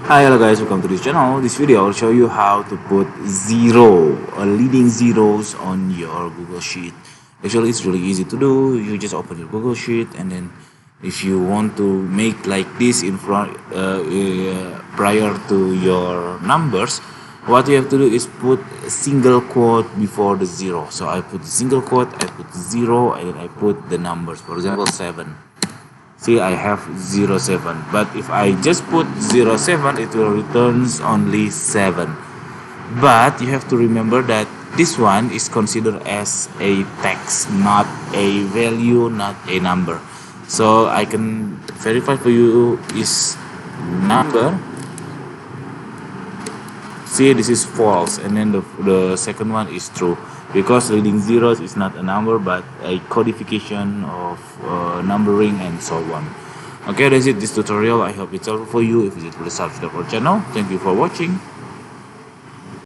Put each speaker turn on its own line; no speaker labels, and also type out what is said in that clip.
Hi, hello guys, welcome to this channel. This video I'll show you how to put leading zeros on your Google Sheet. Actually, it's really easy to do. You just open your Google Sheet, and then if you want to make like this in front prior to your numbers, what you have to do is put a single quote before the zero. So I put single quote, I put zero, and then I put the numbers. For example, 7. See, I have 07, but if I just put 07, it will returns only 7. But you have to remember that this one is considered as a text, not a value, not a number. So I can verify for you is number. See, this is false, and then the second one is true, because leading zeros is not a number but a codification of numbering and so on. Okay, that's it, this tutorial. I hope it's helpful for you. If you did, please subscribe our channel. Thank you for watching.